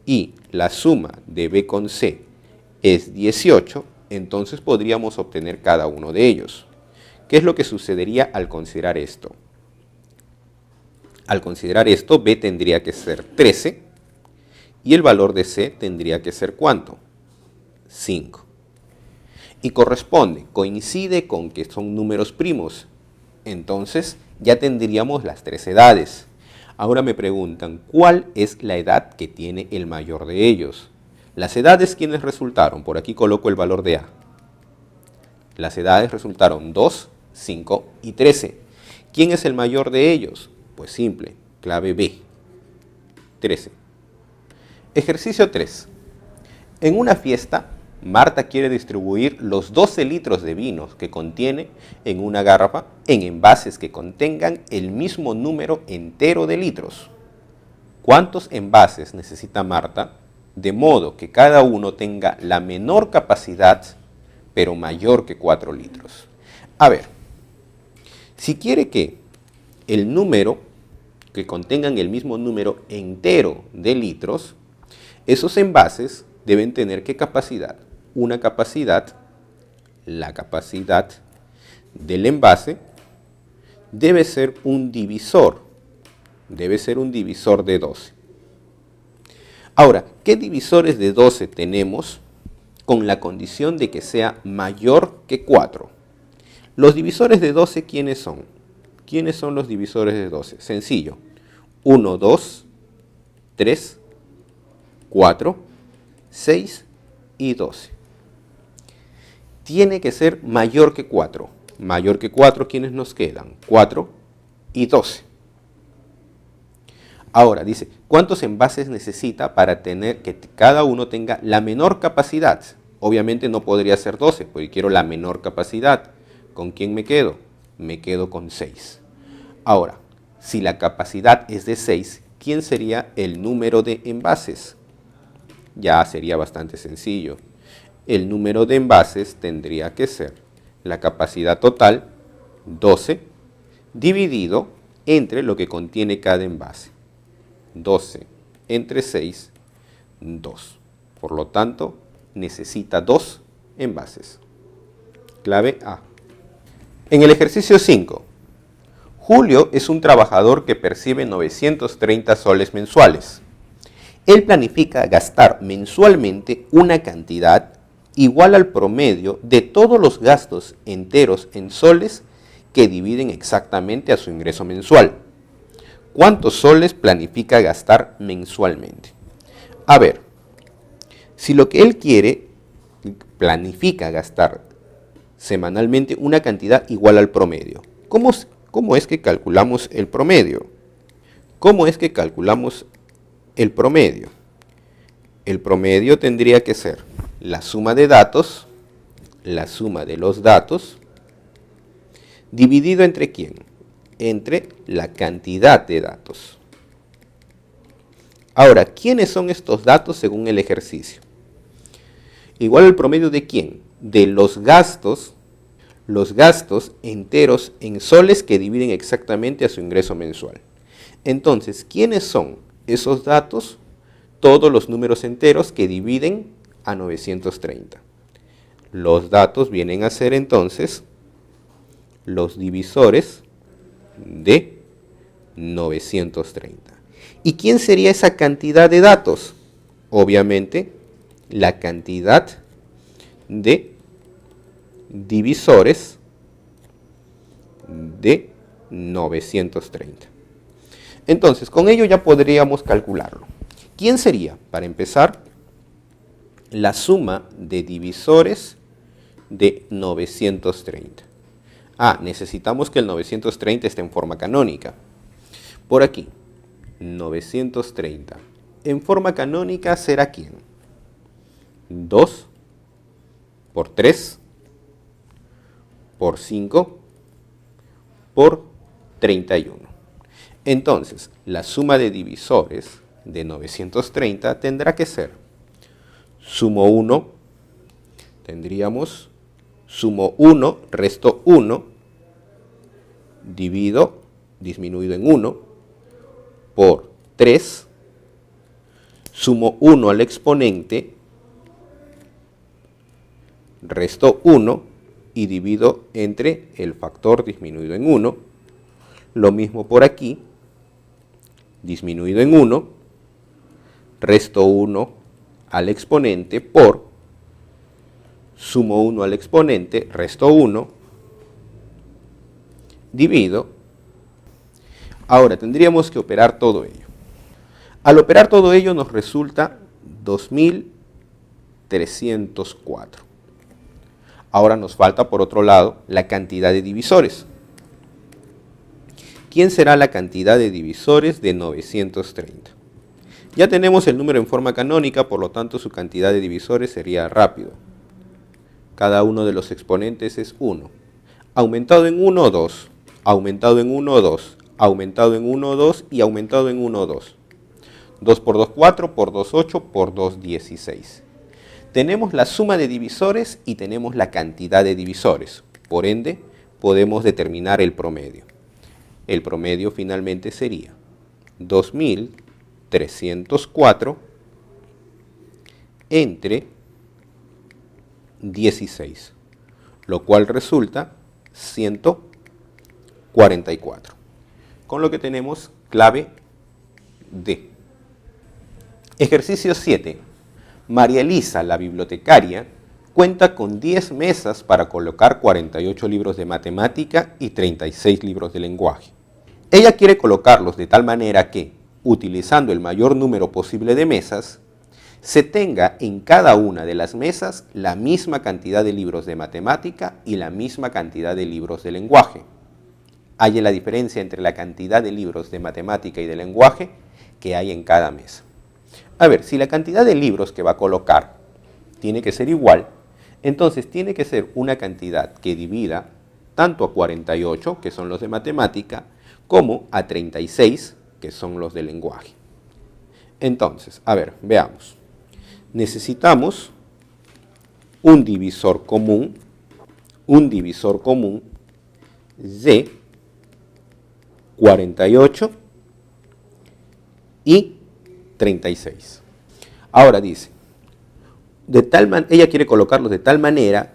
y la suma de B con C es 18, entonces podríamos obtener cada uno de ellos. ¿Qué es lo que sucedería al considerar esto? Al considerar esto, B tendría que ser 13 y el valor de C tendría que ser ¿cuánto? 5. Y coincide con que son números primos. Entonces ya tendríamos las 3 edades. Ahora me preguntan, ¿cuál es la edad que tiene el mayor de ellos? Las edades, ¿quiénes resultaron? Por aquí coloco el valor de A. Las edades resultaron 2, 5 y 13. ¿Quién es el mayor de ellos? Pues simple, clave B, 13. Ejercicio 3. En una fiesta, Marta quiere distribuir los 12 litros de vino que contiene en una garrafa en envases que contengan el mismo número entero de litros. ¿Cuántos envases necesita Marta? De modo que cada uno tenga la menor capacidad, pero mayor que 4 litros. A ver, si quiere que el número, que contengan el mismo número entero de litros, esos envases deben tener ¿qué capacidad? Una capacidad, la capacidad del envase debe ser un divisor de 12. Ahora, ¿qué divisores de 12 tenemos con la condición de que sea mayor que 4? Los divisores de 12, ¿quiénes son? ¿Quiénes son los divisores de 12? Sencillo. 1, 2, 3, 4, 6 y 12. Tiene que ser mayor que 4. Mayor que 4, ¿quiénes nos quedan? 4 y 12. Ahora, dice, ¿cuántos envases necesita para tener que cada uno tenga la menor capacidad? Obviamente no podría ser 12, porque quiero la menor capacidad. ¿Con quién me quedo? Me quedo con 6. Ahora, si la capacidad es de 6, ¿quién sería el número de envases? Ya sería bastante sencillo. El número de envases tendría que ser la capacidad total, 12, dividido entre lo que contiene cada envase. 12 entre 6, 2. Por lo tanto, necesita 2 envases. Clave A. En el ejercicio 5, Julio es un trabajador que percibe 930 soles mensuales. Él planifica gastar mensualmente una cantidad igual al promedio de todos los gastos enteros en soles que dividen exactamente a su ingreso mensual. ¿Cuántos soles planifica gastar mensualmente? A ver, si lo que él quiere, planifica gastar semanalmente una cantidad igual al promedio. ¿Cómo es que calculamos el promedio? ¿Cómo es que calculamos el promedio? El promedio tendría que ser la suma de datos, la suma de los datos, dividido entre ¿quién? Entre la cantidad de datos. Ahora, ¿quiénes son estos datos según el ejercicio? Igual al promedio de ¿quién? De los gastos enteros en soles que dividen exactamente a su ingreso mensual. Entonces, ¿quiénes son esos datos? Todos los números enteros que dividen a 930. Los datos vienen a ser entonces los divisores de 930. ¿Y quién sería esa cantidad de datos? Obviamente, la cantidad de divisores de 930. Entonces, con ello ya podríamos calcularlo. ¿Quién sería? Para empezar, la suma de divisores de 930. Necesitamos que el 930 esté en forma canónica. Por aquí, 930. En forma canónica será ¿quién? 2 por 3 por 5 por 31. Entonces, la suma de divisores de 930 tendrá que ser, sumo 1, tendríamos sumo 1, resto 1, divido, disminuido en 1, por 3, sumo 1 al exponente, resto 1 y divido entre el factor disminuido en 1, lo mismo por aquí, disminuido en 1, resto 1 al exponente por, sumo 1 al exponente, resto 1, divido. Ahora tendríamos que operar todo ello. Al operar todo ello nos resulta 2304. Ahora nos falta por otro lado la cantidad de divisores. ¿Quién será la cantidad de divisores de 930? Ya tenemos el número en forma canónica, por lo tanto su cantidad de divisores sería rápido. Cada uno de los exponentes es 1. Aumentado en 1, 2. Aumentado en 1, 2. Aumentado en 1, 2 y aumentado en 1, 2. 2 por 2, 4, por 2, 8, por 2, 16. Tenemos la suma de divisores y tenemos la cantidad de divisores. Por ende, podemos determinar el promedio. El promedio finalmente sería 2304 entre 16, lo cual resulta 144. Con lo que tenemos clave D. Ejercicio 7. María Elisa, la bibliotecaria, cuenta con 10 mesas para colocar 48 libros de matemática y 36 libros de lenguaje. Ella quiere colocarlos de tal manera que, utilizando el mayor número posible de mesas, se tenga en cada una de las mesas la misma cantidad de libros de matemática y la misma cantidad de libros de lenguaje. Hay la diferencia entre la cantidad de libros de matemática y de lenguaje que hay en cada mesa. A ver, si la cantidad de libros que va a colocar tiene que ser igual, entonces tiene que ser una cantidad que divida tanto a 48, que son los de matemática, como a 36, que son los de lenguaje. Entonces, a ver, veamos. Necesitamos un divisor común de 48 y 36. Ahora dice, ella quiere colocarlos de tal manera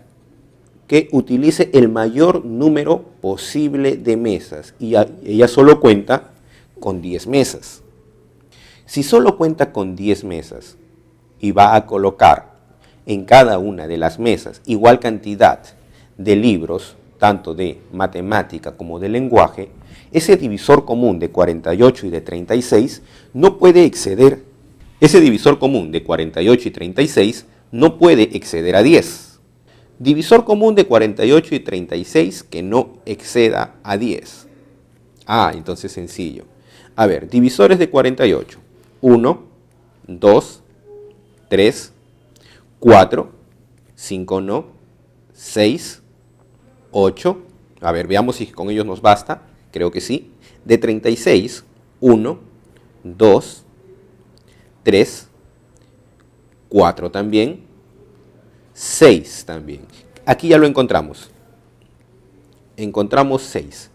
que utilice el mayor número posible de mesas, y ella solo cuenta con 10 mesas. Si solo cuenta con 10 mesas y va a colocar en cada una de las mesas igual cantidad de libros, tanto de matemática como de lenguaje, ese divisor común de 48 y de 36 no puede exceder, no puede exceder a 10. Divisor común de 48 y 36 que no exceda a 10. Entonces sencillo. A ver, divisores de 48. 1, 2, 3, 4, 5 no, 6, 8. A ver, veamos si con ellos nos basta. Creo que sí. De 36, 1, 2, 3, 4 también, 6 también. Aquí ya lo encontramos. Encontramos 6.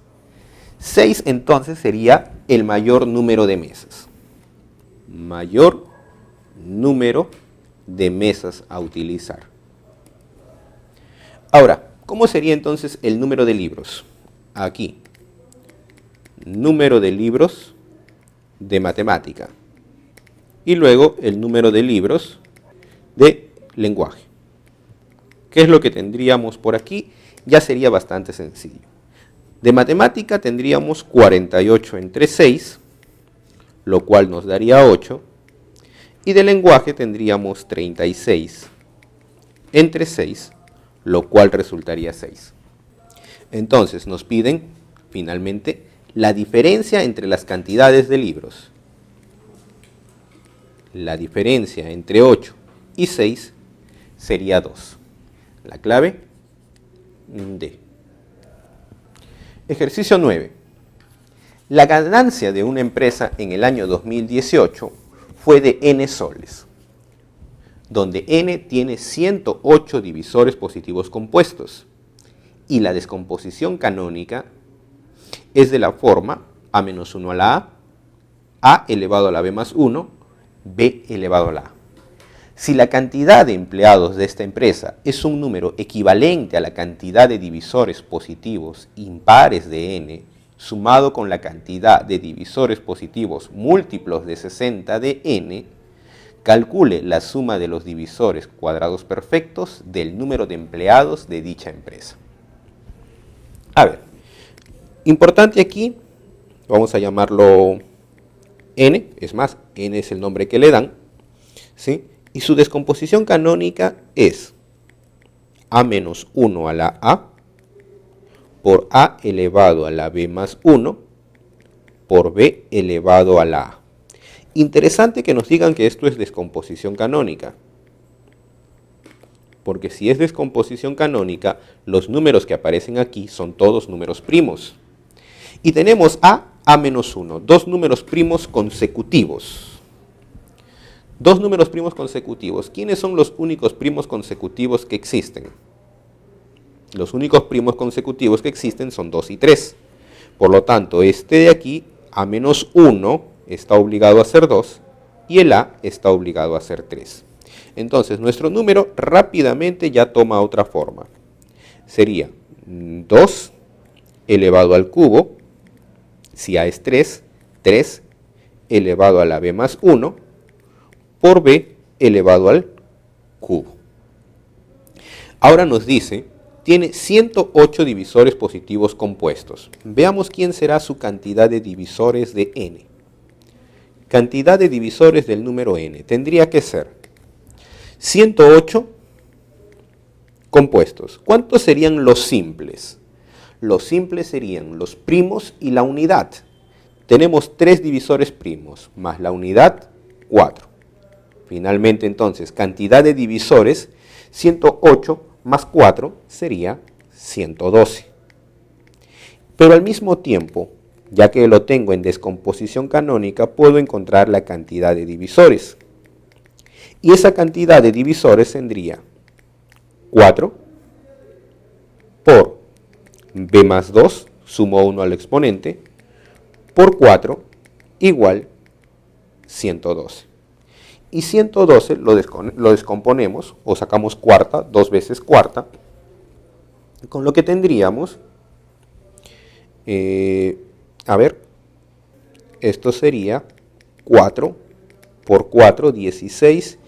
6 entonces sería el mayor número de mesas. Mayor número de mesas a utilizar. Ahora, ¿cómo sería entonces el número de libros? Aquí. Número de libros de matemática. Y luego el número de libros de lenguaje. ¿Qué es lo que tendríamos por aquí? Ya sería bastante sencillo. De matemática tendríamos 48 entre 6, lo cual nos daría 8. Y de lenguaje tendríamos 36 entre 6, lo cual resultaría 6. Entonces nos piden, finalmente, la diferencia entre las cantidades de libros. La diferencia entre 8 y 6 sería 2. La clave D. Ejercicio 9. La ganancia de una empresa en el año 2018 fue de N soles, donde N tiene 108 divisores positivos compuestos y la descomposición canónica es de la forma A menos 1 a la A elevado a la B más 1, B elevado a la A. Si la cantidad de empleados de esta empresa es un número equivalente a la cantidad de divisores positivos impares de N, sumado con la cantidad de divisores positivos múltiplos de 60 de N, calcule la suma de los divisores cuadrados perfectos del número de empleados de dicha empresa. A ver, importante aquí, vamos a llamarlo N, es más, N es el nombre que le dan, ¿sí? Y su descomposición canónica es A menos 1 a la A por A elevado a la B más 1 por B elevado a la A. Interesante que nos digan que esto es descomposición canónica, porque si es descomposición canónica, los números que aparecen aquí son todos números primos. Y tenemos A menos 1, dos números primos consecutivos. Dos números primos consecutivos. ¿Quiénes son los únicos primos consecutivos que existen? Los únicos primos consecutivos que existen son 2 y 3. Por lo tanto, este de aquí, A menos 1, está obligado a ser 2 y el A está obligado a ser 3. Entonces, nuestro número rápidamente ya toma otra forma. Sería 2 elevado al cubo, si A es 3, 3 elevado a la B más 1, por B elevado al cubo. Ahora nos dice, tiene 108 divisores positivos compuestos. Veamos quién será su cantidad de divisores de n. Cantidad de divisores del número n tendría que ser 108 compuestos. ¿Cuántos serían los simples? Los simples serían los primos y la unidad. Tenemos 3 divisores primos, más la unidad, 4. Finalmente, entonces, cantidad de divisores, 108 más 4 sería 112. Pero al mismo tiempo, ya que lo tengo en descomposición canónica, puedo encontrar la cantidad de divisores. Y esa cantidad de divisores tendría 4 por b más 2, sumo 1 al exponente, por 4 igual 112. Y 112 lo descomponemos o sacamos cuarta, 2 veces cuarta, con lo que tendríamos, esto sería 4 por 4, 16,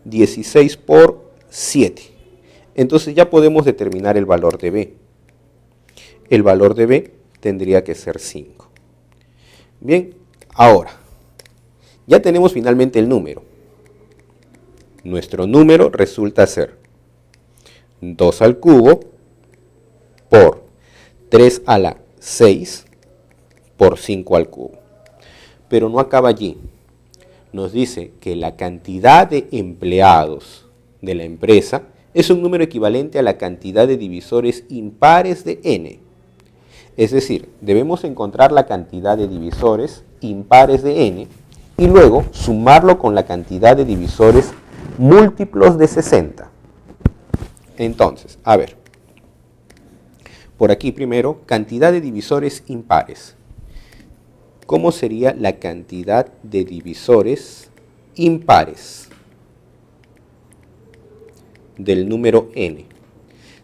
16 por 7. Entonces ya podemos determinar el valor de b. El valor de b tendría que ser 5. Bien, ahora, ya tenemos finalmente el número. Nuestro número resulta ser 2 al cubo por 3 a la 6 por 5 al cubo. Pero no acaba allí. Nos dice que la cantidad de empleados de la empresa es un número equivalente a la cantidad de divisores impares de n. Es decir, debemos encontrar la cantidad de divisores impares de n y luego sumarlo con la cantidad de divisores múltiplos de 60. Entonces, por aquí primero, cantidad de divisores impares. ¿Cómo sería la cantidad de divisores impares del número n?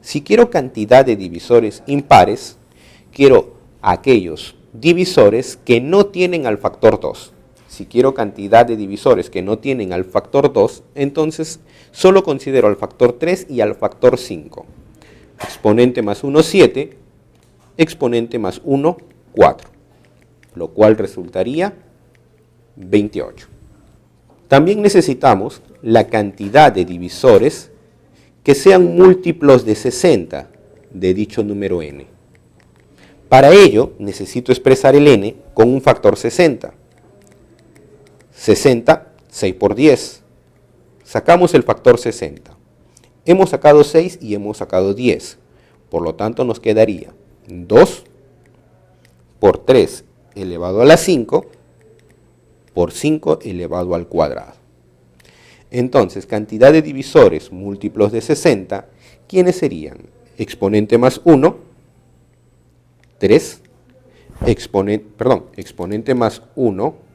Si quiero cantidad de divisores impares, quiero aquellos divisores que no tienen al factor 2. Si quiero cantidad de divisores que no tienen al factor 2, entonces solo considero al factor 3 y al factor 5. Exponente más 1, 7. Exponente más 1, 4. Lo cual resultaría 28. También necesitamos la cantidad de divisores que sean múltiplos de 60 de dicho número n. Para ello necesito expresar el n con un factor 60. 60, 6 por 10. Sacamos el factor 60. Hemos sacado 6 y hemos sacado 10. Por lo tanto nos quedaría 2 por 3 elevado a la 5 por 5 elevado al cuadrado. Entonces, cantidad de divisores múltiplos de 60, ¿quiénes serían? Exponente más 1, 3, exponente más 1,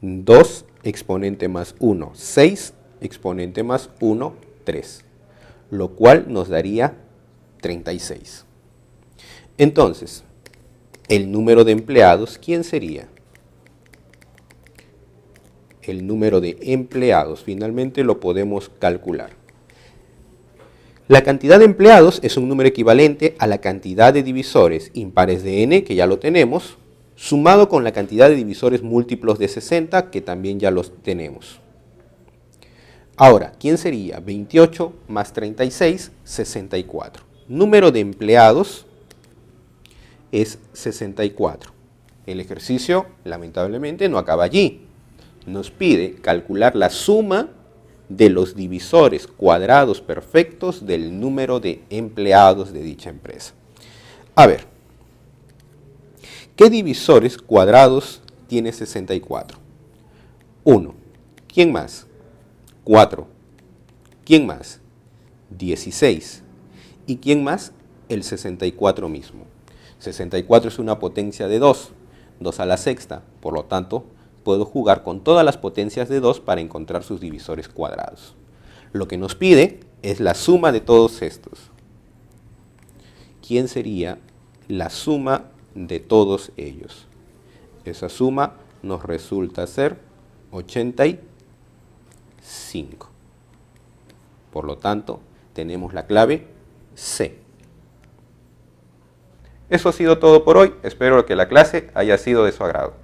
2, exponente más 1, 6, exponente más 1, 3, lo cual nos daría 36. Entonces, el número de empleados, ¿quién sería? El número de empleados, finalmente lo podemos calcular. La cantidad de empleados es un número equivalente a la cantidad de divisores impares de n, que ya lo tenemos, sumado con la cantidad de divisores múltiplos de 60, que también ya los tenemos. Ahora, ¿quién sería? 28 más 36, 64. Número de empleados es 64. El ejercicio, lamentablemente, no acaba allí. Nos pide calcular la suma de los divisores cuadrados perfectos del número de empleados de dicha empresa. ¿Qué divisores cuadrados tiene 64? 1. ¿Quién más? 4. ¿Quién más? 16. ¿Y quién más? El 64 mismo. 64 es una potencia de 2, 2 a la sexta, por lo tanto, puedo jugar con todas las potencias de 2 para encontrar sus divisores cuadrados. Lo que nos pide es la suma de todos estos. ¿Quién sería la suma de todos ellos? Esa suma nos resulta ser 85. Por lo tanto, tenemos la clave C. Eso ha sido todo por hoy. Espero que la clase haya sido de su agrado.